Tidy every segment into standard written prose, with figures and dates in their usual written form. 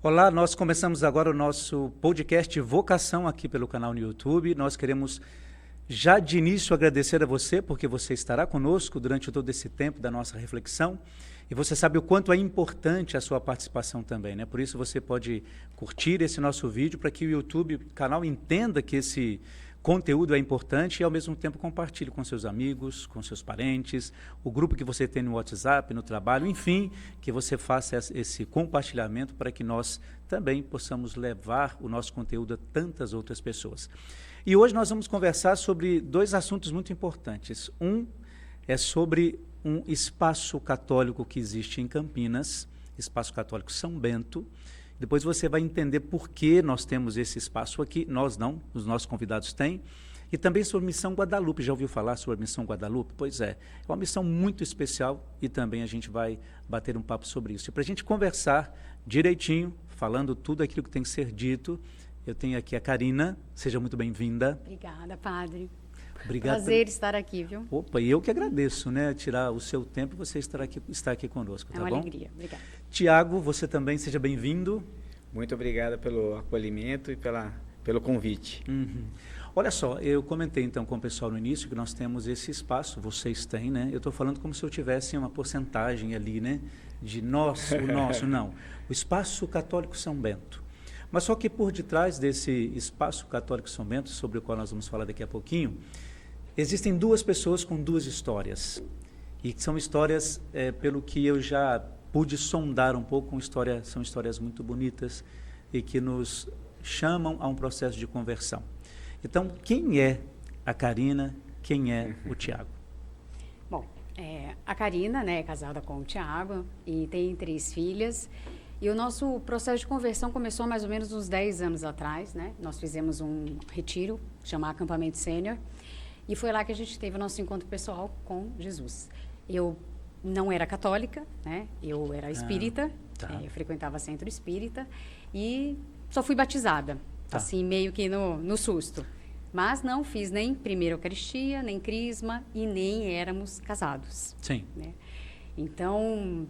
Olá, nós começamos agora o nosso podcast Vocação aqui pelo canal no YouTube. Nós queremos já de início agradecer a você, porque você estará conosco durante todo esse tempo da nossa reflexão. E você sabe o quanto é importante a sua participação também, né? Por isso você pode curtir esse nosso vídeo para que o YouTube, o canal, entenda que esse conteúdo é importante e ao mesmo tempo compartilhe com seus amigos, com seus parentes, o grupo que você tem no WhatsApp, no trabalho, enfim, que você faça esse compartilhamento para que nós também possamos levar o nosso conteúdo a tantas outras pessoas. E hoje nós vamos conversar sobre dois assuntos muito importantes. Um é sobre um espaço católico que existe em Campinas, Espaço Católico São Bento. Depois você vai entender por que nós temos esse espaço aqui, nós não, os nossos convidados têm. E também sobre Missão Guadalupe, já ouviu falar sobre a Missão Guadalupe? Pois é uma missão muito especial e também a gente vai bater um papo sobre isso. E para a gente conversar direitinho, falando tudo aquilo que tem que ser dito, eu tenho aqui a Karina, seja muito bem-vinda. Obrigada, padre. Obrigado. Prazer estar aqui, viu? Opa, e eu que agradeço, né? Tirar o seu tempo e você estar aqui conosco, tá bom? É uma alegria, obrigada. Tiago, você também seja bem-vindo. Muito obrigado pelo acolhimento e pelo convite. Olha só, eu comentei então com o pessoal no início que nós temos esse espaço, vocês têm, né? Eu estou falando como se eu tivesse uma porcentagem ali, né? De nosso, não. O Espaço Católico São Bento. Mas só que por detrás desse Espaço Católico São Bento, sobre o qual nós vamos falar daqui a pouquinho, existem duas pessoas com duas histórias. E são histórias, pelo que eu já pude sondar um pouco, são histórias muito bonitas e que nos chamam a um processo de conversão. Então, quem é a Karina? Quem é o Tiago? Bom, a Karina, né, é casada com o Tiago e tem 3 filhas. E o nosso processo de conversão começou há mais ou menos uns 10 anos atrás, né? Nós fizemos um retiro, chamado Acampamento Sênior, e foi lá que a gente teve o nosso encontro pessoal com Jesus. Eu não era católica, né? Eu era espírita, eu frequentava centro espírita e só fui batizada, assim, meio que no susto. Mas não fiz nem primeira Eucaristia, nem crisma e nem éramos casados. Sim. Né? Então,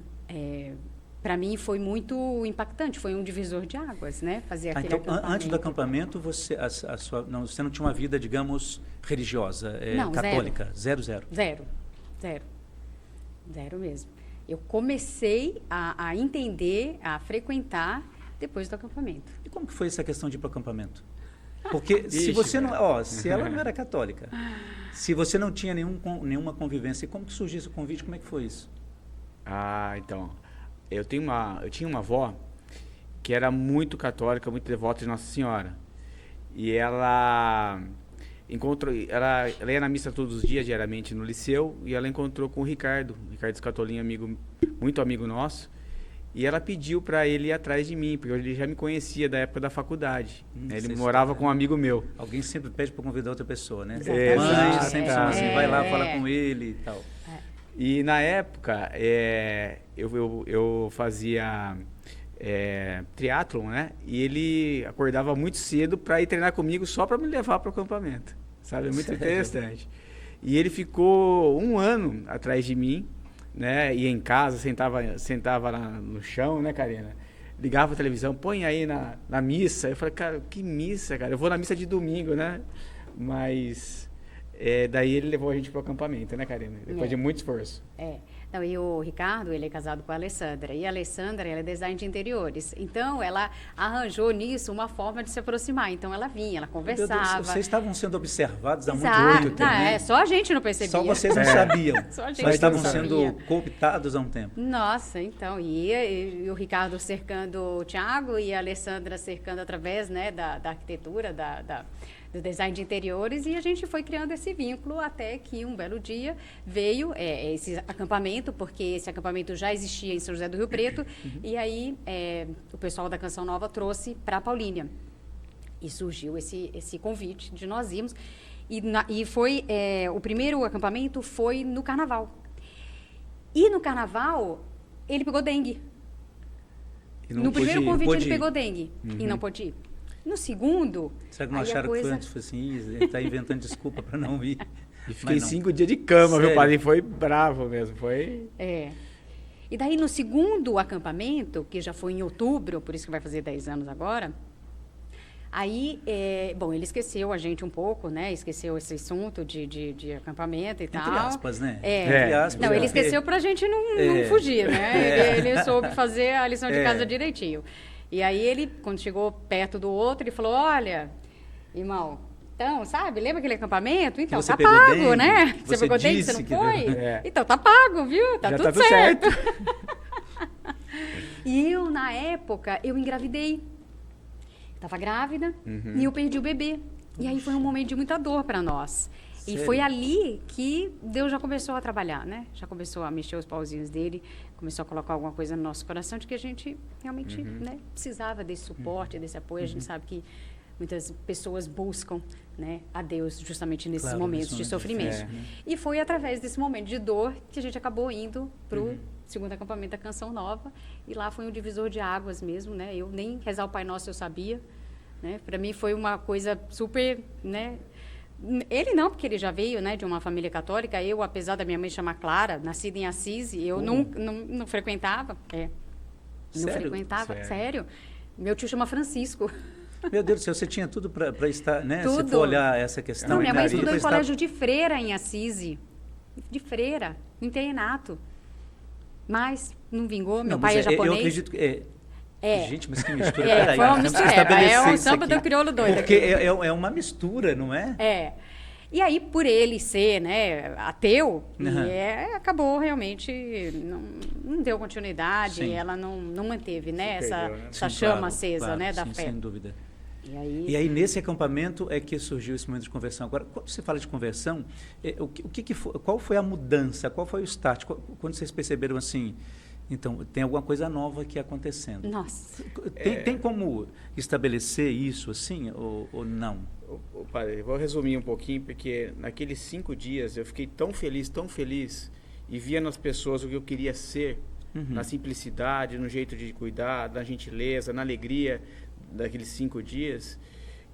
para mim foi muito impactante, foi um divisor de águas, né? Fazer aquele acampamento. Antes do acampamento, você não tinha uma vida, digamos, religiosa, não, católica? Zero. Zero mesmo. Eu comecei a entender, a frequentar depois do acampamento. E como que foi essa questão de ir para o acampamento? Porque se você não, se ela não era católica, se você não tinha nenhuma convivência, como que surgiu esse convite? Como é que foi isso? Então, eu tinha uma avó que era muito católica, muito devota de Nossa Senhora. E ela ia na missa todos os dias, diariamente, no liceu, e ela encontrou com o Ricardo Scatolin, muito amigo nosso, e ela pediu para ele ir atrás de mim, porque ele já me conhecia da época da faculdade. Ele morava com um amigo meu. Alguém sempre pede para convidar outra pessoa, né? Exatamente. Mães sempre são assim, vai lá, fala com ele e tal. E na época, eu fazia triatlon, né? E ele acordava muito cedo para ir treinar comigo só para me levar para o acampamento, sabe? É muito interessante. E ele ficou 1 ano atrás de mim, né? Ia em casa, sentava lá no chão, né, Karina? Ligava a televisão, põe aí na missa. Eu falei, cara, que missa, cara? Eu vou na missa de domingo, né? Mas daí ele levou a gente para o acampamento, né, Karina? Depois de muito esforço. Não, e o Ricardo, ele é casado com a Alessandra. E a Alessandra, ela é design de interiores. Então, ela arranjou nisso uma forma de se aproximar. Então, ela vinha, ela conversava. Vocês estavam sendo observados há muito tempo, né? Só a gente não percebia. Só vocês não sabiam. Só a gente Mas estavam não sabia. sendo cooptados há um tempo. Nossa, então. E o Ricardo cercando o Tiago e a Alessandra cercando através, né, da arquitetura, do design de interiores, e a gente foi criando esse vínculo até que um belo dia veio esse acampamento, porque esse acampamento já existia em São José do Rio Preto, e aí o pessoal da Canção Nova trouxe para Paulínia. E surgiu esse convite de nós irmos, e foi o primeiro acampamento foi no Carnaval. E no Carnaval, ele pegou dengue. No primeiro convite ele pegou dengue, e não pôde ir. No segundo... Será que não acharam que foi antes? Foi assim, ele está inventando desculpa para não ir. E fiquei 5 dias de cama, meu padre foi bravo mesmo, foi... E daí, no segundo acampamento, que já foi em outubro, por isso que vai fazer 10 anos agora, aí, bom, ele esqueceu a gente um pouco, né? Esqueceu esse assunto de acampamento e tal. Entre aspas, né? Entre aspas. Não, ele esqueceu pra gente não fugir, né? Ele soube fazer a lição de casa direitinho. E aí, ele, quando chegou perto do outro, ele falou, olha, irmão, então, sabe, lembra aquele acampamento? Então, tá pago, né? Você pegou dente, você não foi? Então, tá pago, viu? Tá tudo certo. E eu, na época, eu engravidei. Estava grávida e eu perdi o bebê. E aí foi um momento de muita dor para nós. Sério? E foi ali que Deus já começou a trabalhar, né? Já começou a mexer os pauzinhos dele, começou a colocar alguma coisa no nosso coração de que a gente realmente né, precisava desse suporte, desse apoio. A gente sabe que muitas pessoas buscam, né, a Deus justamente nesses momentos de sofrimento. E foi através desse momento de dor que a gente acabou indo para o segundo acampamento da Canção Nova. E lá foi um divisor de águas mesmo, né? Eu nem rezar o Pai Nosso eu sabia, né? Para mim foi uma coisa super, né? Ele não, porque ele já veio, né, de uma família católica. Eu, apesar da minha mãe chamar Clara, nascida em Assis, eu não frequentava. Não frequentava, sério. Meu tio chama Francisco. Meu Deus do céu, você tinha tudo para estar, né? Tudo. Se for olhar essa questão. Não, minha mãe estudou em colégio de freira em Assis. De freira, internato. Mas não vingou, meu pai é japonês. Eu acredito que... Gente, mas que mistura. Foi uma mistura. É um samba do crioulo doido. Porque é uma mistura, não é? E aí, por ele ser, né, ateu, acabou realmente, não deu continuidade, e ela não manteve, né, essa chama acesa, né, da fé. Sem dúvida. E aí, nesse acampamento é que surgiu esse momento de conversão. Agora, quando você fala de conversão, qual foi a mudança? Qual foi o start? Quando vocês perceberam assim, então, tem alguma coisa nova aqui acontecendo? Nossa. Tem como estabelecer isso assim, ou não? Padre, eu vou resumir um pouquinho, porque naqueles 5 dias eu fiquei tão feliz, e via nas pessoas o que eu queria ser, na simplicidade, no jeito de cuidar, na gentileza, na alegria daqueles 5 dias,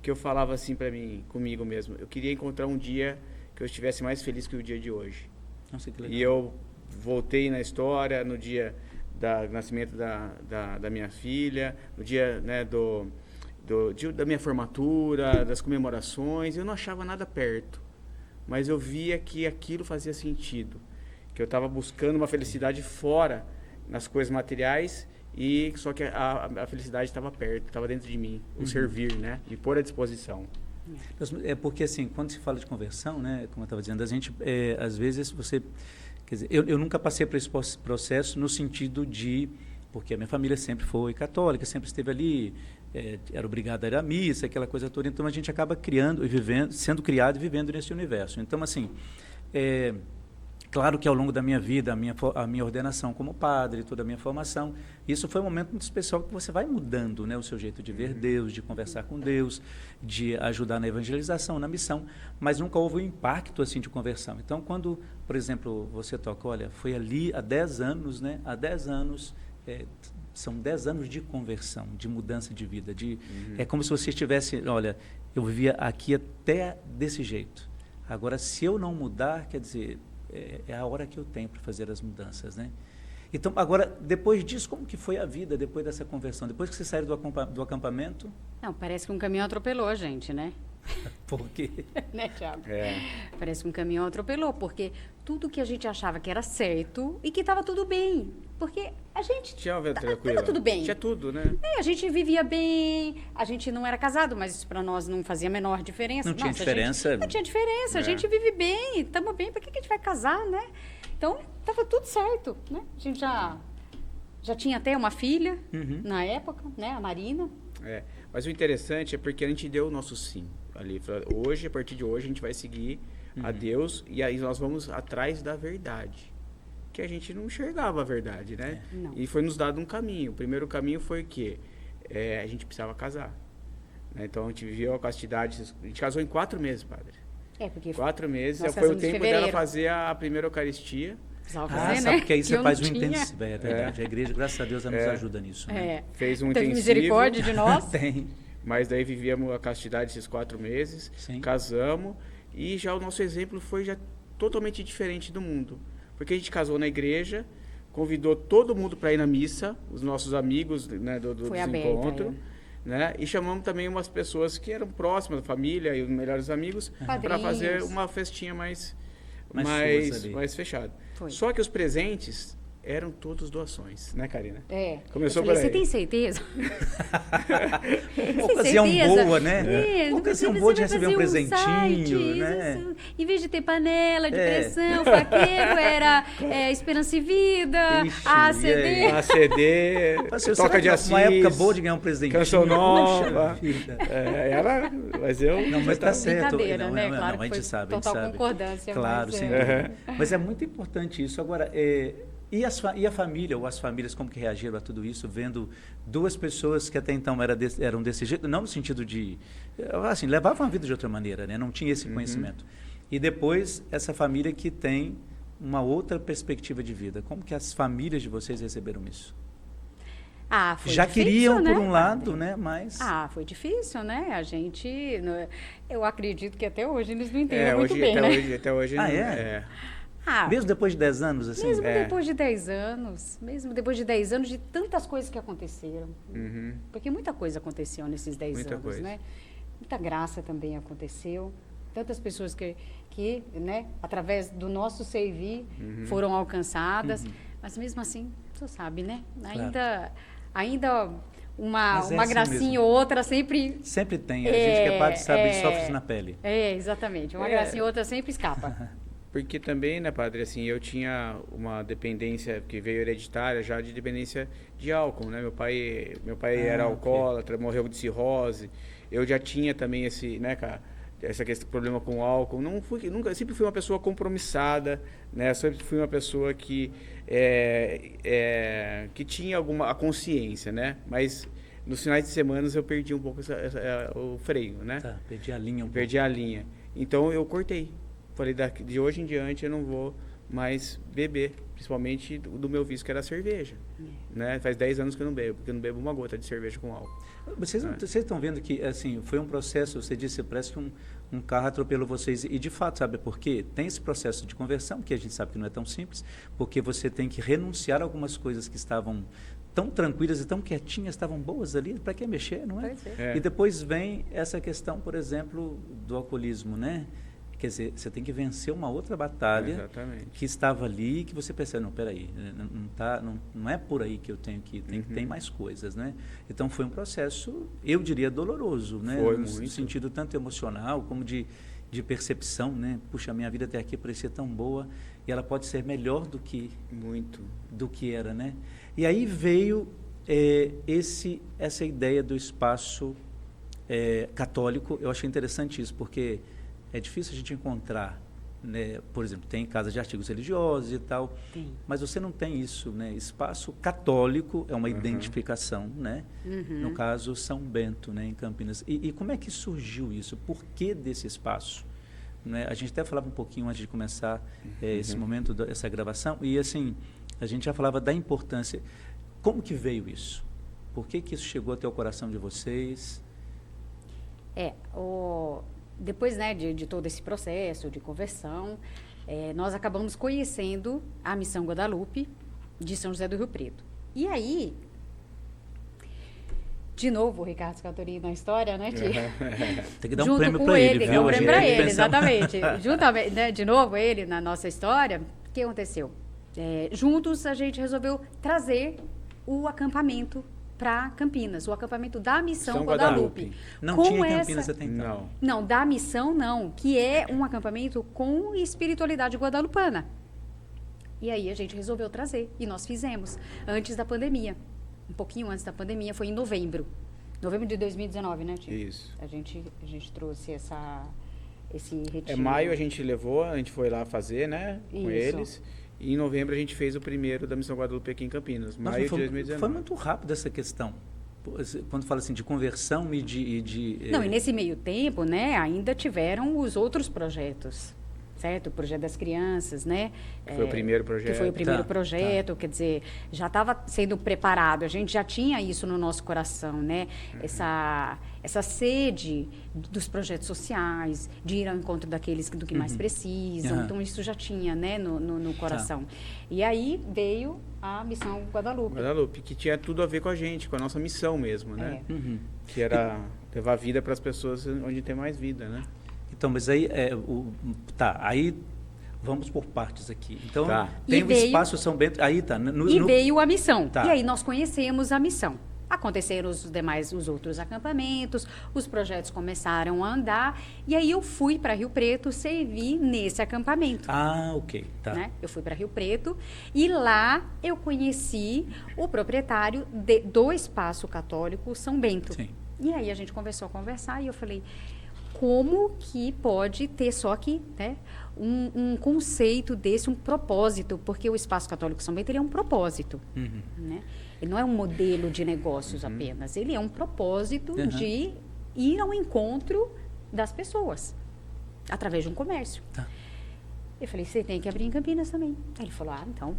que eu falava assim comigo mesmo, eu queria encontrar um dia que eu estivesse mais feliz que o dia de hoje. Nossa, que legal. E eu voltei na história, no dia do nascimento da minha filha, no dia, né, da minha formatura, das comemorações. Eu não achava nada perto, mas eu via que aquilo fazia sentido, que eu estava buscando uma felicidade fora, nas coisas materiais, e só que a felicidade estava perto, estava dentro de mim, o servir, né, me pôr à disposição. É porque assim, quando se fala de conversão, né, como eu estava dizendo, a gente, às vezes você... Quer dizer, eu nunca passei por esse processo no sentido de... Porque a minha família sempre foi católica, sempre esteve ali, era obrigada a ir à missa, aquela coisa toda. Então, a gente acaba criando e vivendo, sendo criado e vivendo nesse universo. Então, assim, claro que ao longo da minha vida, a minha ordenação como padre, toda a minha formação, isso foi um momento muito especial que você vai mudando, né, o seu jeito de ver Deus, de conversar com Deus, de ajudar na evangelização, na missão, mas nunca houve um impacto assim de conversão. Então, quando, por exemplo, você toca, olha, foi ali há 10 anos, né, há 10 anos, são 10 anos de conversão, de mudança de vida, é como se você estivesse, olha, eu vivia aqui até desse jeito, agora se eu não mudar, quer dizer, é a hora que eu tenho para fazer as mudanças, né? Então, agora, depois disso, como que foi a vida depois dessa conversão? Depois que você saiu do acampamento? Não, parece que um caminhão atropelou a gente, né? Por quê? Né, Thiago? Parece que um caminhão atropelou, porque tudo que a gente achava que era certo e que estava tudo bem. Porque a gente... Estava tudo bem. Tinha tudo, né? A gente vivia bem, a gente não era casado, mas isso para nós não fazia a menor diferença. Não tinha diferença. Não tinha diferença, a gente vive bem, estamos bem, para que a gente vai casar, né? Então, estava tudo certo, né? A gente já tinha até uma filha na época, né? A Marina. Mas o interessante é porque a gente deu o nosso sim ali. Hoje, a partir de hoje, a gente vai seguir a Deus e aí nós vamos atrás da verdade. Que a gente não enxergava a verdade, né? E foi nos dado um caminho. O primeiro caminho foi o quê? A gente precisava casar. Né? Então, a gente viveu a castidade. A gente casou em 4 meses, padre. Porque 4 meses. Foi o tempo dela fazer a primeira Eucaristia. Sabe que aí você faz um intensivo. É verdade. A igreja, graças a Deus, ela nos ajuda nisso. Né? Fez um Teve intensivo. misericórdia de nós. Tem. Mas daí vivíamos a castidade esses 4 meses. Sim. Casamos. E já o nosso exemplo foi já totalmente diferente do mundo. Porque a gente casou na igreja, convidou todo mundo para ir na missa, os nossos amigos, né, do Foi dos aberta, encontros, né? E chamamos também umas pessoas que eram próximas da família e os melhores amigos para fazer Padrinhos. uma festinha mais suas ali. mais fechada. Foi. Só que os presentes eram todos doações, né, Karina? Eu Começou falei, por aí. você tem certeza? Ocasião certeza? boa, né? Ocasião boa de receber um presentinho, né? Em vez de ter panela de pressão, faqueiro, era Esperança e Vida, Ixi, ACD. ACD, Assim, Toca de Assis, uma época boa de ganhar um presentinho. Canção Nova. Puxa vida. Mas eu... Não, mas tá certo. Brincadeira, Não, né? não, Claro não, a que gente foi sabe, a gente total sabe. concordância. Claro, mas, sem dúvida. Mas é muito importante isso. Agora, e a família, ou as famílias, como que reagiram a tudo isso, vendo duas pessoas que até então eram desse jeito, não no sentido de... Assim, levavam a vida de outra maneira, né? Não tinha esse conhecimento. E depois, essa família que tem uma outra perspectiva de vida. Como que as famílias de vocês receberam isso? Foi Já difícil, queriam, né? por um lado, né? Mas... Foi difícil, né? A gente... Eu acredito que até hoje eles não entendem muito bem, né? Até hoje Ah, não, é? Mesmo depois de 10 anos, assim? Mesmo depois de 10 anos, de tantas coisas que aconteceram. Porque muita coisa aconteceu nesses 10 Muita anos, coisa. né? Muita graça também aconteceu. Tantas pessoas que né, através do nosso servir, foram alcançadas. Mas mesmo assim, você sabe, né? Ainda uma assim gracinha mesmo. ou outra sempre... Sempre tem. A gente que é padre sabe, sofre isso na pele. Exatamente. Uma gracinha ou outra sempre escapa. Porque também, né, padre, assim, eu tinha uma dependência que veio hereditária já de dependência de álcool, né? Meu pai era alcoólatra, morreu de cirrose. Eu já tinha também esse, né, cara, essa questão, problema com o álcool. Sempre fui uma pessoa compromissada, né? Sempre fui uma pessoa que tinha a consciência, né? Mas nos finais de semana eu perdi um pouco o freio, né? Tá, perdi a linha Perdi a linha. Então eu cortei. Falei, de hoje em diante eu não vou mais beber, principalmente do meu vício, que era a cerveja. Né? Faz 10 anos que eu não bebo, porque eu não bebo uma gota de cerveja com álcool. Vocês estão vendo que, assim, foi um processo, você disse, parece que um carro atropelou vocês, e de fato, sabe por quê? Tem esse processo de conversão, que a gente sabe que não é tão simples, porque você tem que renunciar a algumas coisas que estavam tão tranquilas e tão quietinhas, estavam boas ali, para que mexer, não é? Pois é. E depois vem essa questão, por exemplo, do alcoolismo, né? Quer dizer, você tem que vencer uma outra batalha. Exatamente. Que estava ali, que você percebe, não, peraí, não é por aí que eu tenho que ir, tem mais coisas, né? Então foi um processo, eu diria, doloroso, né? Foi no muito. sentido tanto emocional como de percepção, né? Puxa, a minha vida até aqui parecia tão boa e ela pode ser melhor do que era, né? E aí veio essa ideia do espaço católico. Eu achei interessante isso, porque é difícil a gente encontrar, né? Por exemplo, tem casa de artigos religiosos e tal, mas você não tem isso, né? Espaço católico é uma identificação, né? No caso, São Bento, né? Em Campinas. E como é que surgiu isso? Por que desse espaço? Né? A gente até falava um pouquinho antes de começar esse momento, essa gravação, e assim, a gente já falava da importância. Como que veio isso? Por que isso chegou até o coração de vocês? Depois, né, de todo esse processo de conversão, nós acabamos conhecendo a Missão Guadalupe de São José do Rio Preto. E aí, de novo, o Ricardo Scatori na história, né, Tia? Tem que dar um prêmio para ele, viu? Um prêmio para ele, exatamente. Juntamente, né, de novo, ele na nossa história, o que aconteceu? Juntos, a gente resolveu trazer o acampamento para Campinas, o acampamento da Missão São Guadalupe. Não tinha em Campinas até então. Não, da Missão não, que é um acampamento com espiritualidade guadalupana. E aí a gente resolveu trazer, e nós fizemos, antes da pandemia, um pouquinho antes da pandemia, foi em novembro de 2019, né, Tio? Isso. A gente trouxe esse retiro. Maio a gente levou, a gente foi lá fazer, né, com Isso. eles. E em novembro a gente fez o primeiro da Missão Guadalupe aqui em Campinas, maio de 2019. Foi muito rápido essa questão. Quando fala assim de conversão e de Não, e nesse meio tempo, né, ainda tiveram os outros projetos. certo? O projeto das crianças, né? Que foi o primeiro projeto. Que foi o primeiro Tá, projeto, quer dizer, já estava sendo preparado, a gente já tinha isso no nosso coração, né? Essa sede dos projetos sociais, de ir ao encontro daqueles do que mais precisam, então isso já tinha, né, no coração. E aí veio a Missão Guadalupe. Guadalupe, que tinha tudo a ver com a gente, com a nossa missão mesmo, né? Que era levar vida para as pessoas onde tem mais vida, né? Então, mas aí, aí vamos por partes aqui. Então, Tá. tem E o veio- espaço São Bento, aí tá. Veio a missão. Tá. E aí nós conhecemos a missão. Aconteceram os outros acampamentos, os projetos começaram a andar, e aí eu fui para Rio Preto servir nesse acampamento. Ah, ok, tá. Né? Eu fui para Rio Preto e lá eu conheci o proprietário do Espaço Católico São Bento. Sim. E aí a gente começou a conversar e eu falei, como que pode ter só que, né, um conceito desse, um propósito, porque o Espaço Católico São Bento ele é um propósito, né? Ele não é um modelo de negócios apenas, ele é um propósito de ir ao encontro das pessoas, através de um comércio. Tá. Eu falei, você tem que abrir em Campinas também. Aí ele falou, então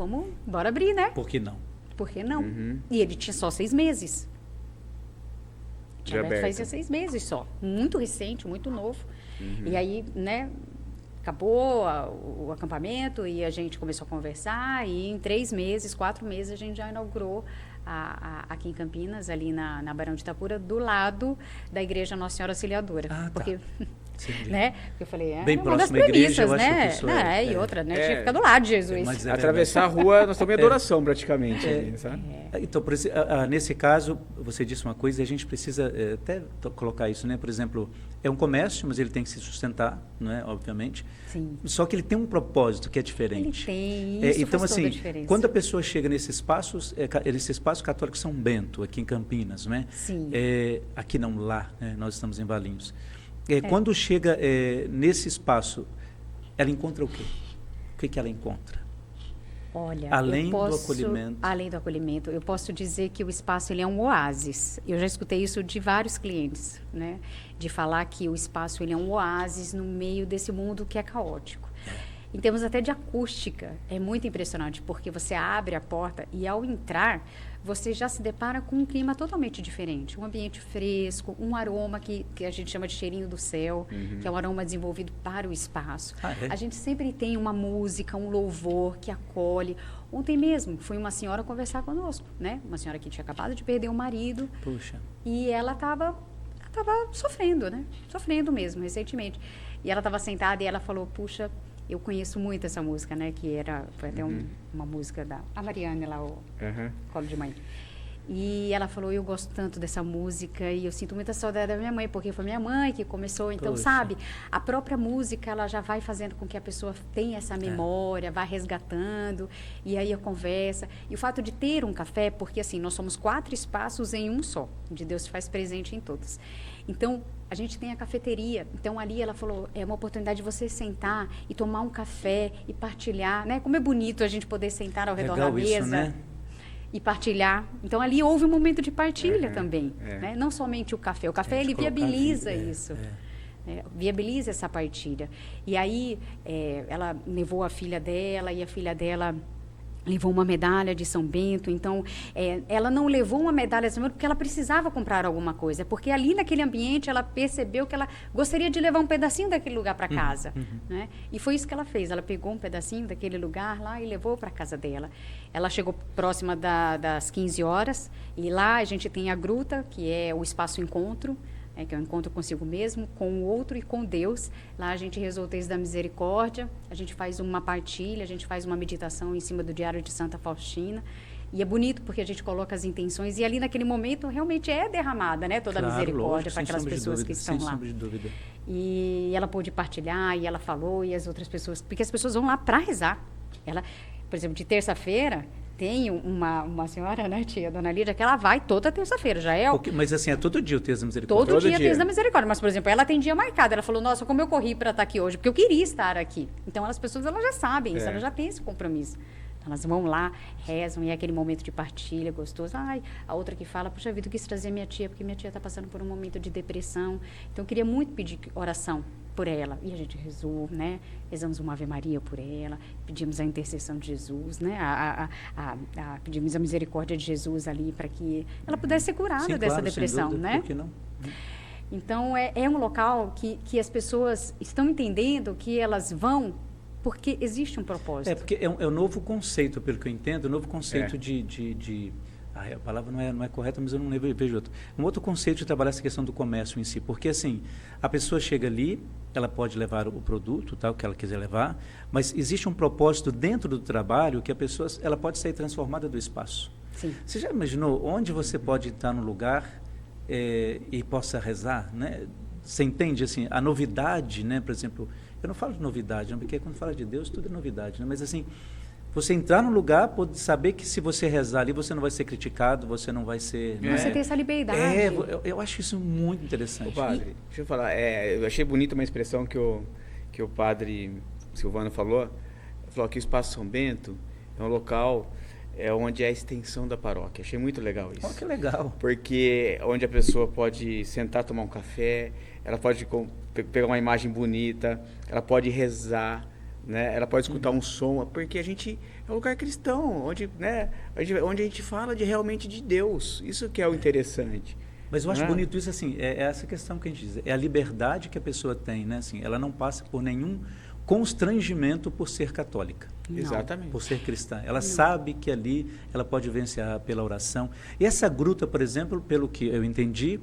bora abrir, né? Por que não? Por que não? E ele tinha só 6 meses. Tinha De aberto aberto. fazia 6 meses só. Muito recente, muito novo. E aí, né, acabou o acampamento e a gente começou a conversar e em 3 meses, 4 meses, a gente já inaugurou aqui em Campinas, ali na Barão de Itapura, do lado da Igreja Nossa Senhora Auxiliadora. Ah, tá. Porque, Entendi. né? Porque eu falei, Bem uma das próximo à igreja, premissas, eu acho né? que isso Né? E outra, né? Tinha que ficar do lado de Jesus. Mas é Atravessar a rua, nós estamos em adoração praticamente, ali, sabe? Então, nesse caso, você disse uma coisa e a gente precisa até colocar isso, né? Por exemplo, é um comércio, mas ele tem que se sustentar, né? Obviamente. Sim. Só que ele tem um propósito que é diferente. Ele tem, isso então, faz toda assim, a diferença. quando a pessoa chega nesse espaço católico São Bento, aqui em Campinas, né? Sim. Aqui não, lá, né? Nós estamos em Valinhos. Quando chega nesse espaço, ela encontra o quê? O que ela encontra? Olha, Além do acolhimento. Além do acolhimento, eu posso dizer que o espaço ele é um oásis. Eu já escutei isso de vários clientes, né? De falar que o espaço ele é um oásis no meio desse mundo que é caótico. Em termos até de acústica, é muito impressionante, porque você abre a porta e ao entrar, você já se depara com um clima totalmente diferente. Um ambiente fresco, um aroma que a gente chama de cheirinho do céu, que é um aroma desenvolvido para o espaço. A gente sempre tem uma música, um louvor que acolhe. Ontem mesmo, foi uma senhora conversar conosco, né? Uma senhora que tinha acabado de perder o marido. Puxa. E ela estava sofrendo, né? Sofrendo mesmo, recentemente. E ela estava sentada e ela falou, puxa, eu conheço muito essa música, né? Que foi até uma música da Mariane lá, o Colo de Mãe. E ela falou, eu gosto tanto dessa música e eu sinto muita saudade da minha mãe, porque foi minha mãe que começou. Então, Poxa. sabe, a própria música, ela já vai fazendo com que a pessoa tenha essa memória, vai resgatando, e aí a conversa. E o fato de ter um café, porque assim, nós somos 4 espaços em um só, onde Deus se faz presente em todos. Então, a gente tem a cafeteria. Então, ali ela falou, é uma oportunidade de você sentar e tomar um café e partilhar, né? Como é bonito a gente poder sentar ao redor da Legal isso, mesa. né? E partilhar. Então, ali houve um momento de partilha também. Né? Não somente o café. O café, ele viabiliza isso. Viabiliza essa partilha. E aí, ela levou a filha dela e a filha dela levou uma medalha de São Bento. Então, ela não levou uma medalha de São Bento porque ela precisava comprar alguma coisa. Porque ali naquele ambiente, ela percebeu que ela gostaria de levar um pedacinho daquele lugar para casa. Né? E foi isso que ela fez. Ela pegou um pedacinho daquele lugar lá e levou para casa dela. Ela chegou próxima das 15 horas. E lá a gente tem a gruta, que é o espaço encontro. Que é o encontro consigo mesmo, com o outro e com Deus. Lá a gente rezou o texto da misericórdia, a gente faz uma partilha, a gente faz uma meditação em cima do Diário de Santa Faustina. E é bonito porque a gente coloca as intenções e ali naquele momento realmente é derramada, né? Toda a misericórdia para aquelas pessoas que estão lá. Sem sombra de dúvida. E ela pôde partilhar, e ela falou, e as outras pessoas... Porque as pessoas vão lá para rezar. Ela, por exemplo, de terça-feira... Tem uma senhora, né, tia, Dona Lídia, que ela vai toda terça-feira, já é... Mas assim, é todo dia o texto da misericórdia? Todo dia o texto da misericórdia, mas, por exemplo, ela tem dia marcado, ela falou, nossa, como eu corri para estar aqui hoje, porque eu queria estar aqui. Então, as pessoas, elas já sabem isso, elas já têm esse compromisso. Então, elas vão lá, rezam, e é aquele momento de partilha gostoso. Ai, a outra que fala, puxa vida, eu quis trazer minha tia, porque minha tia está passando por um momento de depressão. Então, eu queria muito pedir oração por ela. E a gente rezou, né? Rezamos uma Ave Maria por ela, pedimos a intercessão de Jesus, né? Pedimos a misericórdia de Jesus ali para que ela pudesse ser curada Sim, dessa claro, depressão, sem dúvida, né? por que não? Então, é um local que as pessoas estão entendendo que elas vão porque existe um propósito. Porque é um novo conceito, pelo que eu entendo, um novo conceito a palavra não é correta, mas eu não vejo outro. Um outro conceito de trabalhar essa questão do comércio em si, porque assim, a pessoa chega ali, ela pode levar o produto, o que ela quiser levar, mas existe um propósito dentro do trabalho que a pessoa ela pode sair transformada do espaço. Sim. Você já imaginou onde você pode estar no lugar e possa rezar, né? Você entende assim, a novidade, né? Por exemplo, eu não falo de novidade, né? Porque quando fala de Deus tudo é novidade, né? Mas assim, você entrar no lugar, pode saber que se você rezar ali, você não vai ser criticado, você não vai ser... Você tem essa liberdade. Eu acho isso muito interessante. Ô, padre, deixa eu falar, eu achei bonita uma expressão que o padre Silvano falou que o Espaço São Bento é um local onde é a extensão da paróquia. Achei muito legal isso. Oh, que legal. Porque onde a pessoa pode sentar, tomar um café, ela pode pegar uma imagem bonita, ela pode rezar, né? Ela pode escutar um som, porque a gente é um lugar cristão, onde a gente fala realmente de Deus. Isso que é o interessante. Mas eu acho bonito isso, assim, é essa questão que a gente diz, é a liberdade que a pessoa tem, né? Assim, ela não passa por nenhum constrangimento por ser católica. Não. Exatamente. Por ser cristã. Ela sabe que ali ela pode vencer pela oração. E essa gruta, por exemplo, pelo que eu entendi,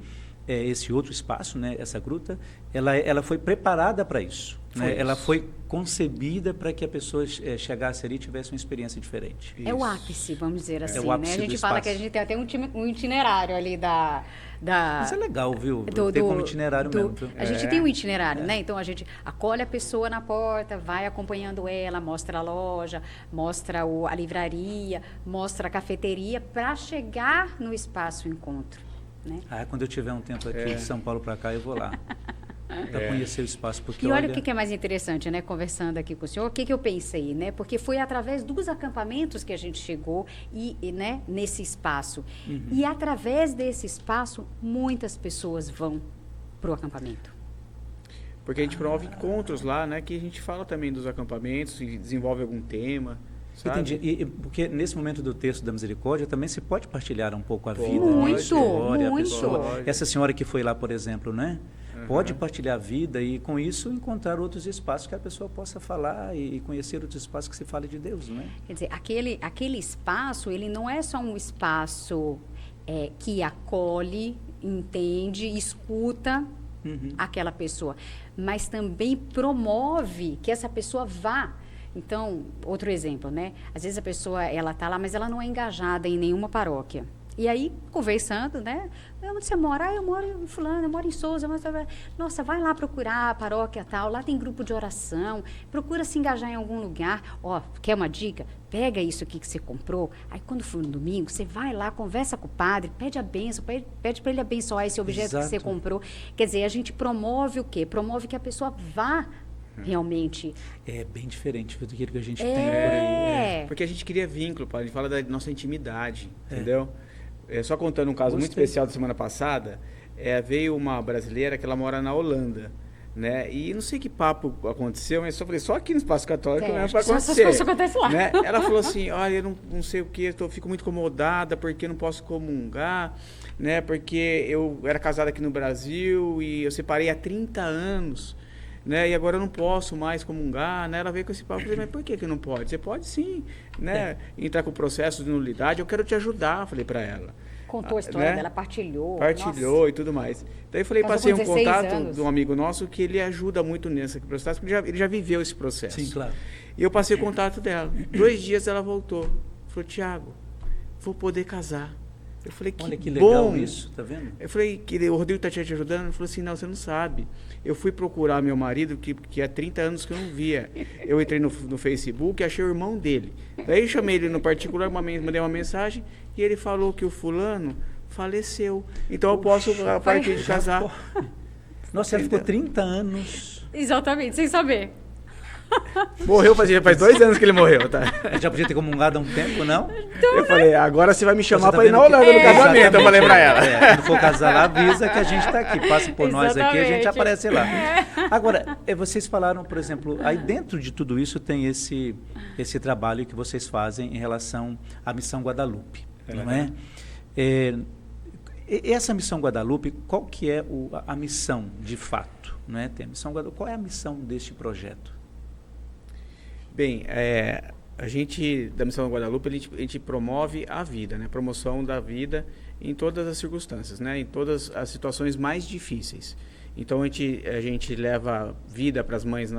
esse outro espaço, né, essa gruta, ela foi preparada para isso. Né? Ela foi concebida para que a pessoa chegasse ali e tivesse uma experiência diferente. É o ápice, vamos dizer assim. o ápice né? A gente do fala espaço. que a gente tem até um itinerário ali Isso é legal, viu? Tem como itinerário mesmo. Viu? A gente tem um itinerário, né? Então a gente acolhe a pessoa na porta, vai acompanhando ela, mostra a loja, mostra a livraria, mostra a cafeteria, para chegar no espaço encontro. Né? Quando eu tiver um tempo aqui de São Paulo para cá, eu vou lá. Para conhecer o espaço. Porque, e olha o que é mais interessante, né? Conversando aqui com o senhor, o que eu pensei, né? Porque foi através dos acampamentos que a gente chegou né, nesse espaço. Uhum. E através desse espaço, muitas pessoas vão para o acampamento. Porque a gente promove encontros lá, né? Que a gente fala também dos acampamentos e desenvolve algum tema. Sabe? Entendi. Porque nesse momento do texto da misericórdia também se pode partilhar um pouco a vida, Muito, a história, muito. a pessoa. Pode. Essa senhora que foi lá, por exemplo, né? Pode partilhar a vida e com isso encontrar outros espaços que a pessoa possa falar e conhecer outros espaços que se fale de Deus, não é? Quer dizer, aquele espaço, ele não é só um espaço que acolhe, entende, escuta aquela pessoa, mas também promove que essa pessoa vá. Então, outro exemplo, né? Às vezes a pessoa, ela está lá, mas ela não é engajada em nenhuma paróquia. E aí, conversando, né? Onde você mora? Eu moro em fulano, eu moro em Souza. Nossa, vai lá procurar a paróquia tal, lá tem grupo de oração, procura se engajar em algum lugar. Quer uma dica? Pega isso aqui que você comprou, aí quando for no domingo, você vai lá, conversa com o padre, pede a bênção, pede para ele abençoar esse objeto que você comprou. Quer dizer, a gente promove o quê? Promove que a pessoa vá realmente. É bem diferente do que a gente tem por aí. Porque a gente cria vínculo, a gente fala da nossa intimidade, entendeu? Só contando um caso muito Gostei. especial da semana passada, veio uma brasileira que ela mora na Holanda, né? E não sei que papo aconteceu, mas só aqui no Espaço Católico não vai só essas acontecer. coisas acontecem lá. Né? Ela falou assim, olha, eu não sei o que, fico muito incomodada porque eu não posso comungar, né? Porque eu era casada aqui no Brasil e eu separei há 30 anos, né? E agora eu não posso mais comungar, né? Ela veio com esse papo, eu falei, mas por que não pode? Você pode sim, né? Entrar com o processo de nulidade, eu quero te ajudar, falei para ela. Contou a história né? dela, partilhou. Partilhou e tudo mais. Daí eu falei, Casou passei com um 16 contato anos. de um amigo nosso que ele ajuda muito nesse processo, porque ele já viveu esse processo. Sim, claro. E eu passei o contato dela. 2 dias ela voltou. Falou, Tiago, vou poder casar. Eu falei, Olha que legal bom. isso, tá vendo? Eu falei, o Rodrigo está te ajudando? Ele falou assim, não, você não sabe. Eu fui procurar meu marido, que há 30 anos que eu não via. Eu entrei no Facebook e achei o irmão dele. Daí eu chamei ele no particular, mandei uma mensagem, e ele falou que o fulano faleceu. Então eu posso, a partir de casar. Nossa, ela ficou 30 anos. Exatamente, sem saber. Morreu faz 2 anos que ele morreu, tá? Já podia ter comungado há um tempo, não? Eu falei, agora você vai me chamar Você tá pra ir na vendo que- Holanda no casamento, eu falei pra ela. Quando for casar lá, avisa que a gente está aqui. Passa por nós aqui, a gente Exatamente. aparece lá. Agora, vocês falaram, por exemplo, aí dentro de tudo isso tem esse trabalho que vocês fazem em relação à Missão Guadalupe, não é? E essa Missão Guadalupe, qual que é a missão de fato? Não é? Tem a Missão Guadalupe, qual é a missão deste projeto? Bem, a gente, da Missão Guadalupe, a gente promove a vida, né? Promoção da vida em todas as circunstâncias, né? Em todas as situações mais difíceis. Então, a gente leva vida para as mães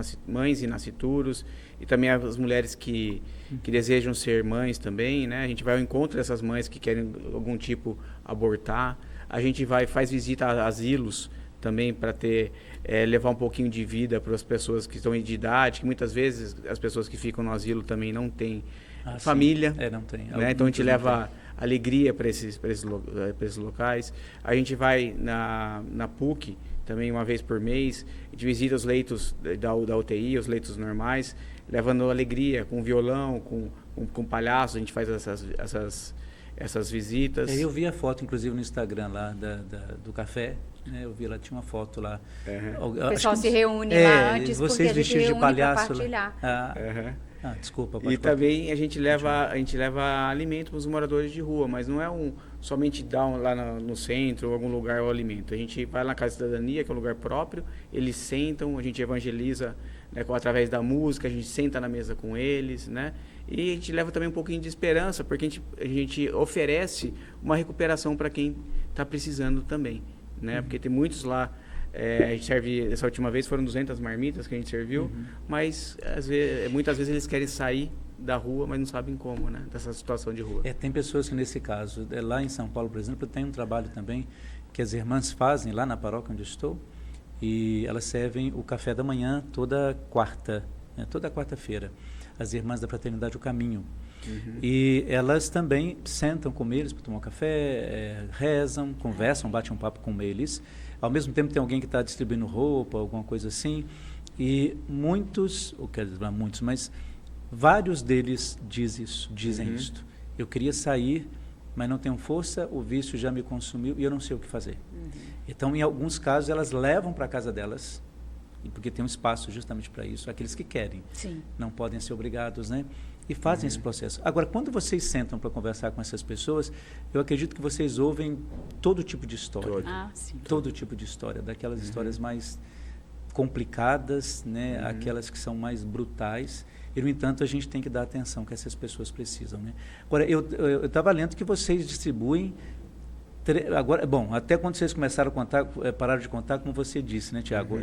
e nascituros, e também as mulheres que desejam ser mães também, né? A gente vai ao encontro dessas mães que querem algum tipo abortar. A gente faz visita a asilos também para levar um pouquinho de vida para as pessoas que estão de idade, que muitas vezes as pessoas que ficam no asilo também não têm família. Não tem. Né? Então a gente leva alegria para esses locais. A gente vai na PUC também uma vez por mês, a gente visita os leitos da UTI, os leitos normais, levando alegria com violão, com palhaço, a gente faz essas visitas. Eu vi a foto, inclusive, no Instagram lá do café. Né? Eu vi lá, tinha uma foto lá. O pessoal se reúne lá antes, vocês porque a gente vestidos de reúne para palhaço partilhar. Desculpa. E também a gente leva alimento para os moradores de rua, mas não é somente dar lá no centro ou algum lugar o alimento. A gente vai na Casa de Cidadania, que é um lugar próprio, eles sentam, a gente evangeliza, né, através da música, a gente senta na mesa com eles, né? E a gente leva também um pouquinho de esperança, porque a gente oferece uma recuperação para quem está precisando também, né? Porque tem muitos lá, a gente serve, essa última vez foram 200 marmitas que a gente serviu, mas muitas vezes eles querem sair da rua, mas não sabem como, né? Dessa situação de rua. Tem pessoas que, nesse caso, lá em São Paulo, por exemplo, tem um trabalho também que as irmãs fazem lá na paróquia onde eu estou, e elas servem o café da manhã toda quarta-feira. As irmãs da Fraternidade O Caminho. E elas também sentam com eles para tomar um café, rezam, conversam, batem um papo com eles. Ao mesmo tempo tem alguém que está distribuindo roupa, alguma coisa assim. E muitos, ou quer dizer, muitos, mas vários deles dizem isto. Eu queria sair, mas não tenho força, o vício já me consumiu e eu não sei o que fazer. Então, em alguns casos, elas levam para a casa delas, porque tem um espaço justamente para isso, aqueles que querem. Sim. Não podem ser obrigados, né? E fazem esse processo. Agora, quando vocês sentam para conversar com essas pessoas, eu acredito que vocês ouvem todo tipo de história. Sim. Todo tipo de história, daquelas histórias mais complicadas, né? Aquelas que são mais brutais. E, no entanto, a gente tem que dar atenção que essas pessoas precisam, né? Agora, eu estava lendo que vocês distribuem... Agora, bom, até quando vocês começaram a contar, pararam de contar, como você disse, né, Tiago?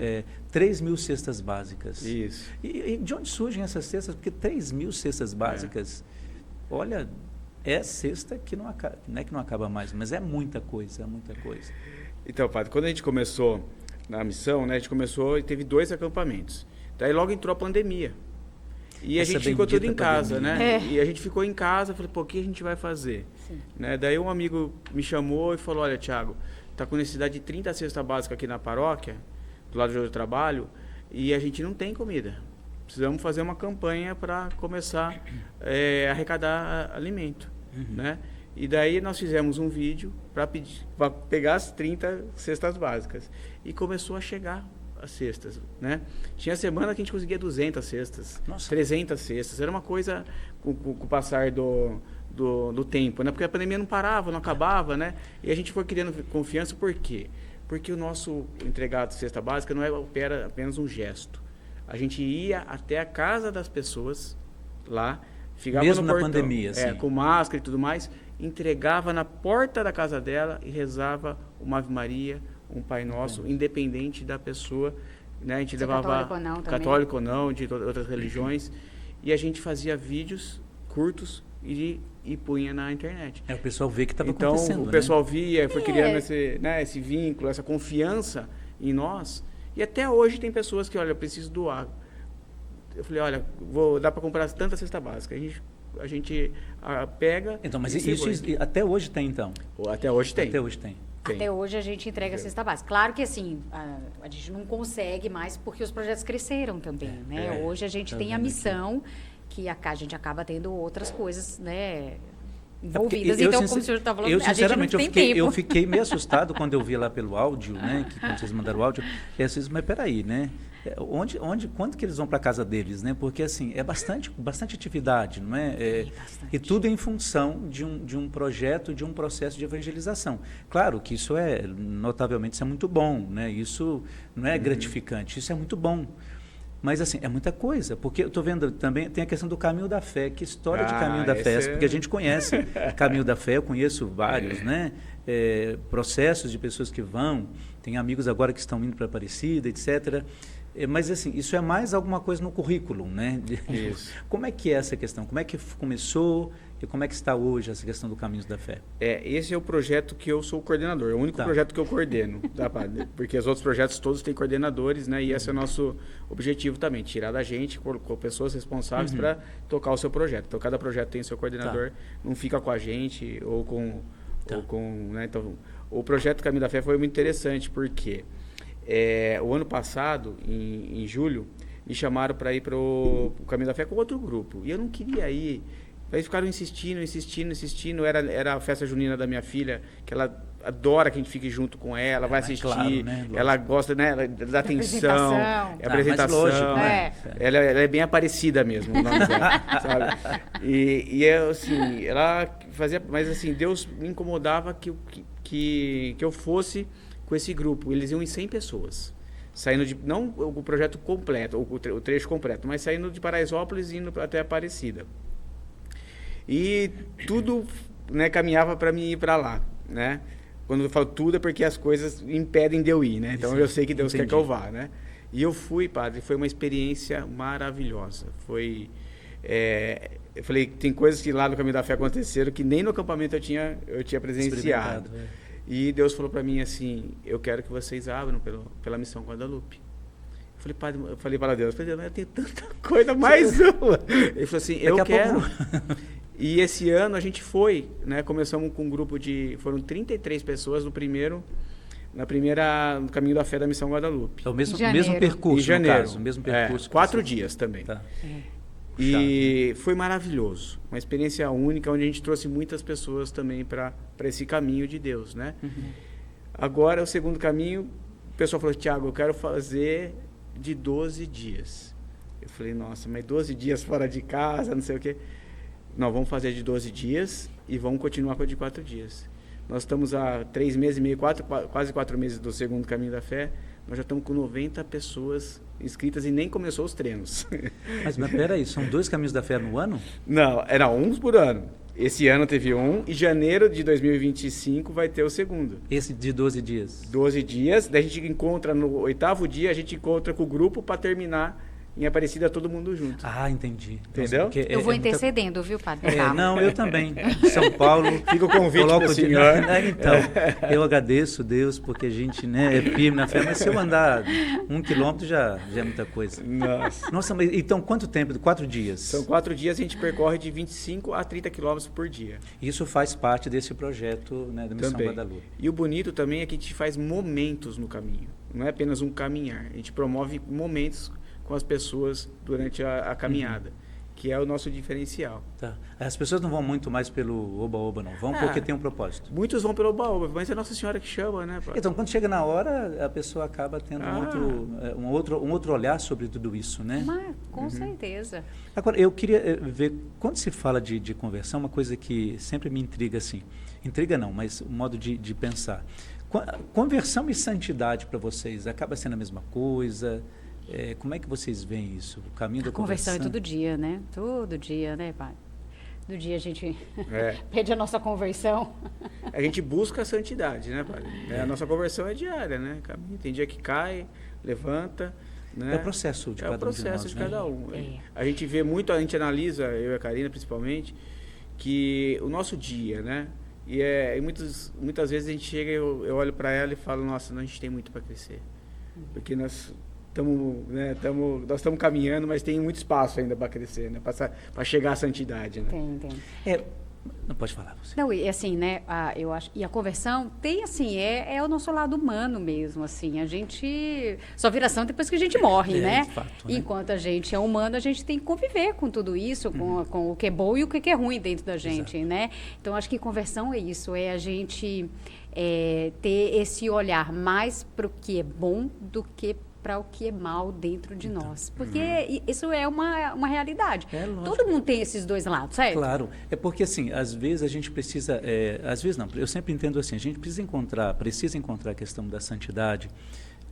3.000 cestas básicas. Isso. E de onde surgem essas cestas? Porque 3.000 cestas básicas, olha, é cesta que não acaba, não é que não acaba mais, mas é muita coisa, Então, padre, quando a gente começou na missão, né, a gente começou e teve 2 acampamentos. Daí logo entrou a pandemia. E a gente ficou tudo em casa, né? E a gente ficou em casa, falei, pô, o que a gente vai fazer? Né? Daí um amigo me chamou e falou, olha, Tiago, tá com necessidade de 30 cestas básicas aqui na paróquia, do lado onde eu trabalho, e a gente não tem comida. Precisamos fazer uma campanha para começar a arrecadar alimento, né? E daí nós fizemos um vídeo para pegar as 30 cestas básicas. E começou a chegar as cestas, né? Tinha semana que a gente conseguia 200 cestas, 300 cestas. Era uma coisa com o passar do tempo, né? Porque a pandemia não parava, não acabava, né? E a gente foi criando confiança, por quê? Porque o nosso entregado de cesta básica não era apenas um gesto. A gente ia até a casa das pessoas lá, ficava mesmo no na portão, pandemia, assim. com máscara e tudo mais, entregava na porta da casa dela e rezava uma Ave Maria, um Pai Nosso, independente da pessoa, né? A gente levava católico ou não, de outras religiões, e a gente fazia vídeos curtos e punha na internet. O pessoal vê que estava acontecendo. Então, o pessoal via, foi criando esse vínculo, essa confiança em nós, e até hoje tem pessoas que, olha, eu preciso doar. Eu falei, olha, dá para comprar tanta cesta básica. A gente pega. Então, mas isso até hoje tem, então? Até hoje tem. Até hoje tem. Até hoje a gente entrega a cesta básica. Claro que assim, a gente não consegue mais porque os projetos cresceram também, né? Hoje a gente tem a missão que a gente acaba tendo outras coisas, né? Envolvidas. Então, como o senhor está falando, a gente não tem tempo. Eu fiquei meio assustado quando eu vi lá pelo áudio, né? Que quando vocês mandaram o áudio, eu disse, mas peraí, né? Quando que eles vão para a casa deles, né? Porque assim, é bastante atividade, não é? E tudo em função de um projeto, de um processo de evangelização. Claro que isso notavelmente, isso é muito bom, né? Isso não é gratificante, isso é muito bom. Mas, assim, é muita coisa, porque eu estou vendo também, tem a questão do caminho da fé. Que história de caminho da fé? Porque a gente conhece caminho da fé, eu conheço vários, né? Processos de pessoas que vão, tem amigos agora que estão indo para Aparecida, etc. Mas, assim, isso é mais alguma coisa no currículo, né? Isso. Como é que é essa questão? Como é que começou e como é que está hoje essa questão do Caminhos da Fé? Esse é o projeto que eu sou o coordenador, é o único projeto que eu coordeno, tá, padre? Porque os outros projetos todos têm coordenadores, né? E esse é o nosso objetivo também, tirar da gente com pessoas responsáveis para tocar o seu projeto. Então, cada projeto tem seu coordenador, não fica com a gente ou com... né? Então, o projeto Caminho da Fé foi muito interessante, porque o ano passado, em julho, me chamaram para ir para o Caminho da Fé com outro grupo. E eu não queria ir. Eles ficaram insistindo. Era a festa junina da minha filha, que ela adora que a gente fique junto com ela, vai assistir. Claro, né? Ela gosta, né, da atenção. Apresentação. Lógico, né? Ela é bem Aparecida mesmo, o nome dela, sabe? E assim, ela fazia... Mas assim, Deus me incomodava que eu fosse com esse grupo. Eles iam em 100 pessoas. Saindo de... Não o projeto completo, o trecho completo, mas saindo de Paraisópolis e indo até Aparecida. E tudo, né, caminhava para mim ir para lá, né? Quando eu falo tudo é porque as coisas impedem de eu ir, né? Então eu sei que Deus quer que eu vá, né? E eu fui, padre, foi uma experiência maravilhosa. Foi... eu falei, tem coisas que lá no Caminho da Fé aconteceram que nem no acampamento eu tinha presenciado. E Deus falou para mim assim, eu quero que vocês abram pela Missão Guadalupe. Eu falei, padre, eu falei para Deus, eu tenho tanta coisa, mais uma. Ele falou assim, eu quero. E esse ano a gente foi, né? Começamos com um grupo foram 33 pessoas no Caminho da Fé da Missão Guadalupe. É o mesmo percurso, em janeiro. No caso, o mesmo percurso. 4 dias também. Tá. E foi maravilhoso. Uma experiência única, onde a gente trouxe muitas pessoas também para esse caminho de Deus, né? Agora, o segundo caminho, o pessoal falou, Tiago, eu quero fazer de 12 dias. Eu falei, nossa, mas 12 dias fora de casa, não sei o quê. Não, vamos fazer de 12 dias e vamos continuar com a de 4 dias. Nós estamos há 3 meses e meio, quase 4 meses do segundo Caminho da Fé. Nós já estamos com 90 pessoas inscritas e nem começou os treinos. Mas peraí, são 2 Caminhos da Fé no ano? Não, era uns por ano. Esse ano teve um e janeiro de 2025 vai ter o segundo. Esse de 12 dias? 12 dias, daí a gente encontra no 8º dia, a gente encontra com o grupo para terminar em Aparecida todo mundo junto. Ah, entendi. Entendeu? Nossa, eu vou intercedendo, viu, padre? Não, eu também. São Paulo. Fica o convite do senhor. Então, eu agradeço Deus, porque a gente, né, é firme na fé, mas se eu andar 1 quilômetro já é muita coisa. Nossa, mas então quanto tempo? 4 dias? São 4 dias, a gente percorre de 25 a 30 quilômetros por dia. Isso faz parte desse projeto, né, da Missão Guadalupe. E o bonito também é que a gente faz momentos no caminho. Não é apenas um caminhar. A gente promove momentos com as pessoas durante a caminhada, que é o nosso diferencial. Tá. As pessoas não vão muito mais pelo oba-oba, não. Vão porque tem um propósito. Muitos vão pelo oba-oba, mas é Nossa Senhora que chama, né? Então, quando chega na hora, a pessoa acaba tendo um outro olhar sobre tudo isso, né? Mas, com certeza. Agora, eu queria ver, quando se fala de conversão, uma coisa que sempre me intriga, assim, intriga não, mas o modo de pensar. Conversão e santidade para vocês, acaba sendo a mesma coisa? Como é que vocês veem isso? O caminho da conversão é todo dia, né? Todo dia, né, pai? Do dia a gente pede a nossa conversão. A gente busca a santidade, né, pai? A nossa conversão é diária, né? Tem dia que cai, levanta, né? É o processo de cada um. É o processo de cada um. É. A gente vê muito, a gente analisa, eu e a Karina principalmente, que o nosso dia, né? E muitas vezes a gente chega, eu olho para ela e falo, nossa, a gente tem muito para crescer. Porque nós estamos caminhando, mas tem muito espaço ainda para crescer, né? Para chegar à santidade, né? Tem. Não pode falar você. Não, e assim, né, eu acho, e a conversão tem, assim, é o nosso lado humano mesmo, assim, a gente só vira santo depois que a gente morre, né? De fato, né? Enquanto a gente é humano, a gente tem que conviver com tudo isso, com o que é bom e o que é ruim dentro da gente, Exato. né? Então, acho que conversão é isso, é a gente ter esse olhar mais para o que é bom do que para o que é mal dentro de nós. Porque isso é uma realidade. É lógico. Todo mundo tem esses dois lados, certo? Claro, é porque assim, às vezes a gente precisa, às vezes não, eu sempre entendo assim, a gente precisa encontrar a questão da santidade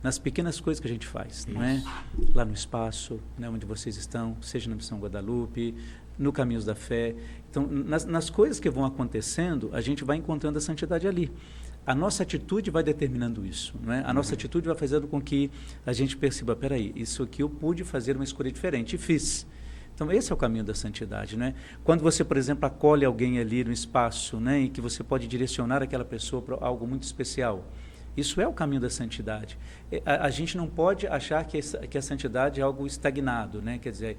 nas pequenas coisas que a gente faz, não é? Lá no espaço, né, onde vocês estão, seja na Missão Guadalupe, no Caminhos da Fé. Então, nas coisas que vão acontecendo, a gente vai encontrando a santidade ali. A nossa atitude vai determinando isso, não é? A nossa atitude vai fazendo com que a gente perceba, peraí, isso aqui eu pude fazer uma escolha diferente e fiz. Então, esse é o caminho da santidade, né? Quando você, por exemplo, acolhe alguém ali no espaço, né, e que você pode direcionar aquela pessoa para algo muito especial, isso é o caminho da santidade. A gente não pode achar que a santidade é algo estagnado, né? Quer dizer,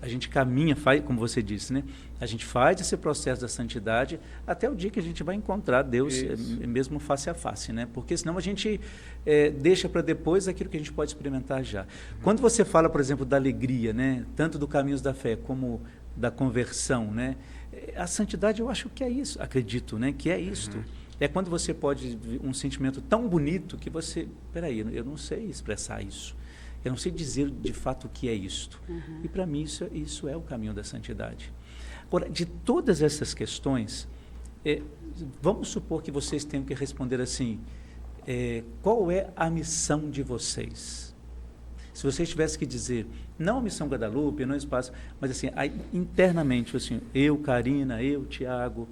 a gente caminha, como você disse, né? A gente faz esse processo da santidade até o dia que a gente vai encontrar Deus mesmo face a face, né? Porque senão a gente deixa para depois aquilo que a gente pode experimentar já. Quando você fala, por exemplo, da alegria, né? Tanto do Caminhos da Fé como da conversão, né? A santidade, eu acho que é isso, acredito, né? Que é isto. É quando você pode um sentimento tão bonito que você, peraí, eu não sei expressar isso. Eu não sei dizer de fato o que é isto. E para mim isso é o caminho da santidade. Agora, de todas essas questões, vamos supor que vocês tenham que responder assim, qual é a missão de vocês? Se vocês tivessem que dizer, não a Missão Guadalupe, não espaço, mas assim, internamente, assim, eu, Karina, eu, Tiago,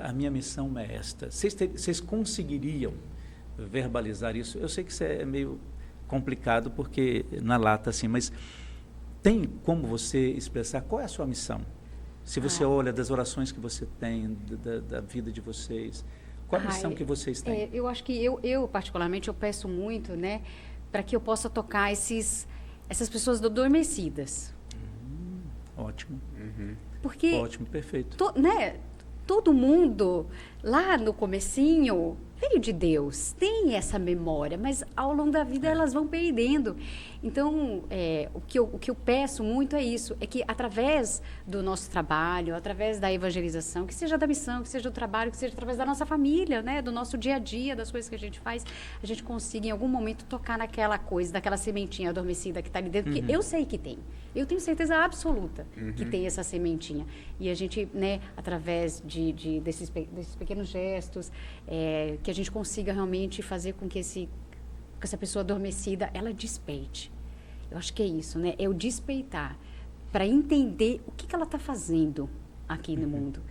a minha missão é esta. Vocês conseguiriam verbalizar isso? Eu sei que isso é meio complicado, porque na lata, assim, mas tem como você expressar qual é a sua missão? Se você olha das orações que você tem, da vida de vocês, qual a missão que vocês têm? Eu acho que eu particularmente, eu peço muito, né, para que eu possa tocar essas pessoas adormecidas. Ótimo. Porque Ótimo, perfeito. né, todo mundo lá no comecinho veio de Deus, tem essa memória, mas ao longo da vida elas vão perdendo. Então, o que eu peço muito é isso, é que através do nosso trabalho, através da evangelização, que seja da missão, que seja do trabalho, que seja através da nossa família, né, do nosso dia a dia, das coisas que a gente faz, a gente consiga em algum momento tocar naquela coisa, daquela sementinha adormecida que está ali dentro, porque eu sei que tem. Eu tenho certeza absoluta que tem essa sementinha. E a gente, né, através desses pequenos gestos, que a gente consiga realmente fazer com que essa pessoa adormecida, ela despeite. Eu acho que é isso, né? É o despeitar, para entender o que ela está fazendo aqui no mundo.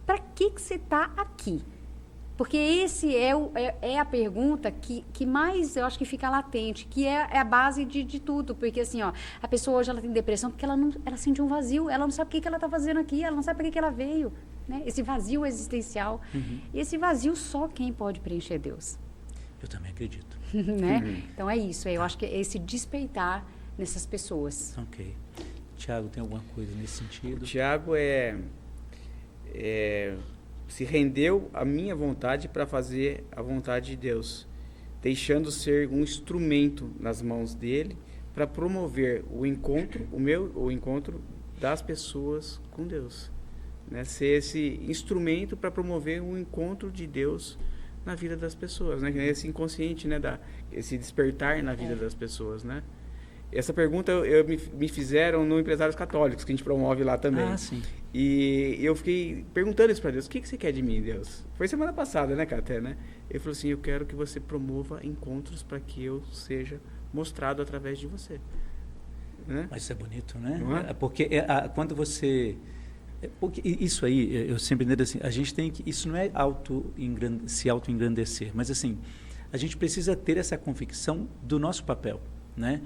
Para que você está aqui? Porque esse é a pergunta que mais, eu acho que fica latente, que é a base de tudo. Porque, assim, ó, a pessoa hoje ela tem depressão porque ela sente um vazio, ela não sabe o que ela está fazendo aqui, ela não sabe para que ela veio. Né? Esse vazio existencial. E esse vazio só quem pode preencher é Deus. Eu também acredito. Né? Então, é isso. Eu acho que é esse despeitar nessas pessoas. Ok. Tiago, tem alguma coisa nesse sentido? O Tiago se rendeu à minha vontade para fazer a vontade de Deus, deixando ser um instrumento nas mãos dele para promover o encontro das pessoas com Deus, né? Ser esse instrumento para promover o encontro de Deus na vida das pessoas, né? Esse inconsciente, né? Esse despertar na vida das pessoas, né? Essa pergunta me fizeram no Empresários Católicos, que a gente promove lá também. Ah, sim. E eu fiquei perguntando isso para Deus. O que você quer de mim, Deus? Foi semana passada, né, até, né? Ele falou assim, eu quero que você promova encontros para que eu seja mostrado através de você. Né? Mas isso é bonito, né? Não é? Porque quando você... Porque isso aí, eu sempre entendo assim, a gente tem que... Isso não é se auto-engrandecer, mas assim, a gente precisa ter essa convicção do nosso papel, né?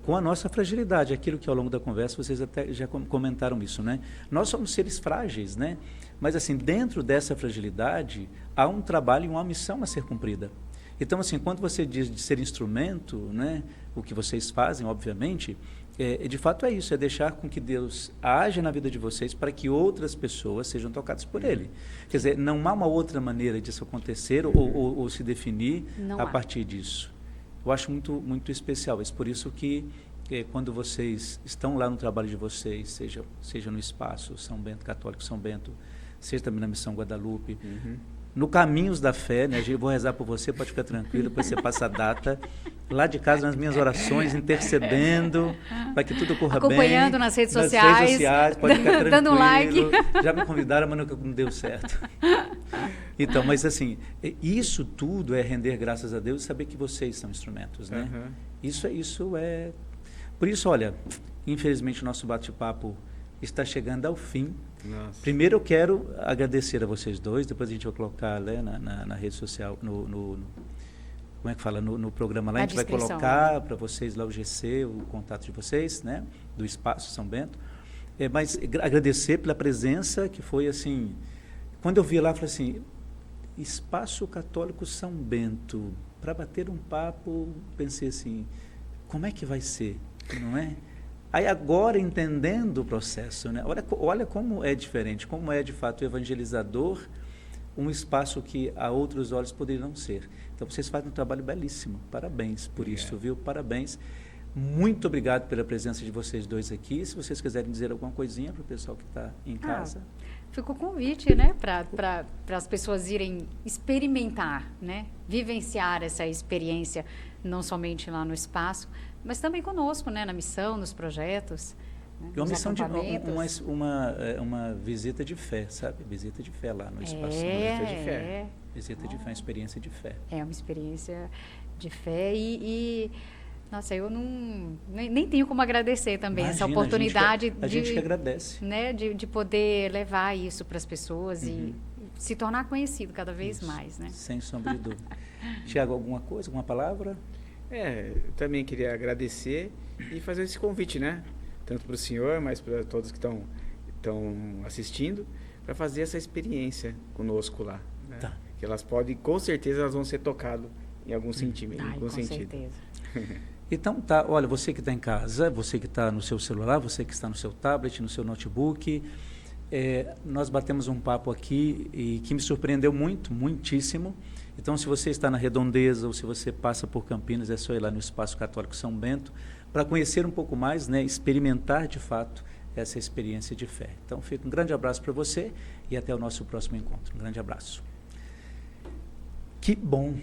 Com a nossa fragilidade, aquilo que ao longo da conversa vocês até já comentaram isso, né? Nós somos seres frágeis, né? Mas assim, dentro dessa fragilidade, há um trabalho e uma missão a ser cumprida. Então, assim, quando você diz de ser instrumento, né? O que vocês fazem, obviamente, de fato é isso, é deixar com que Deus age na vida de vocês para que outras pessoas sejam tocadas por Ele. Quer dizer, não há uma outra maneira disso acontecer ou se definir a partir disso. Eu acho muito, muito especial. É por isso que quando vocês estão lá no trabalho de vocês, seja no Espaço São Bento, Católico São Bento, seja também na Missão Guadalupe, no Caminhos da Fé, né? Eu vou rezar por você, pode ficar tranquilo, depois você passa a data. Lá de casa, nas minhas orações, intercedendo, para que tudo corra bem. Acompanhando nas redes sociais, pode ficar tranquilo. Dando um like. Já me convidaram, mas não deu certo. Então, mas assim, isso tudo é render graças a Deus e saber que vocês são instrumentos, né? Isso é... Por isso, olha, infelizmente o nosso bate-papo está chegando ao fim. Nossa. Primeiro eu quero agradecer a vocês dois, depois a gente vai colocar, né, na rede social, como é que fala, no programa lá, a gente vai colocar para vocês lá o GC, o contato de vocês, né, do Espaço São Bento. Mas agradecer pela presença, que foi assim, quando eu vi lá, eu falei assim, Espaço Católico São Bento, para bater um papo, pensei assim, como é que vai ser, não é? Aí agora, entendendo o processo, né? Olha como é diferente, como é de fato o evangelizador, um espaço que a outros olhos poderiam não ser. Então vocês fazem um trabalho belíssimo, parabéns por isso, viu? Parabéns. Muito obrigado pela presença de vocês dois aqui. Se vocês quiserem dizer alguma coisinha para o pessoal que está em casa. Fica o convite, né, para as pessoas irem experimentar, né, vivenciar essa experiência, não somente lá no espaço, mas também conosco, né, na missão, nos projetos. Né, uma missão de uma visita de fé, sabe? Visita de fé lá no espaço. Visita de fé. Visita de fé, uma experiência de fé. É uma experiência de fé nossa, eu nem tenho como agradecer também. Imagina, essa oportunidade a gente que agradece. Né, de poder levar isso para as pessoas e se tornar conhecido cada vez mais. Né? Sem sombra de dúvida. Tiago, alguma coisa, alguma palavra? Eu também queria agradecer e fazer esse convite, né? Tanto para o senhor, mas para todos que estão assistindo, para fazer essa experiência conosco lá. Né? Tá. Que elas podem, com certeza, elas vão ser tocadas em algum sentido. Com certeza. Então, tá, olha, você que está em casa, você que está no seu celular, você que está no seu tablet, no seu notebook, nós batemos um papo aqui e que me surpreendeu muitíssimo. Então, se você está na Redondeza ou se você passa por Campinas, é só ir lá no Espaço Católico São Bento para conhecer um pouco mais, né, experimentar de fato essa experiência de fé. Então, fica um grande abraço para você e até o nosso próximo encontro. Um grande abraço. Que bom!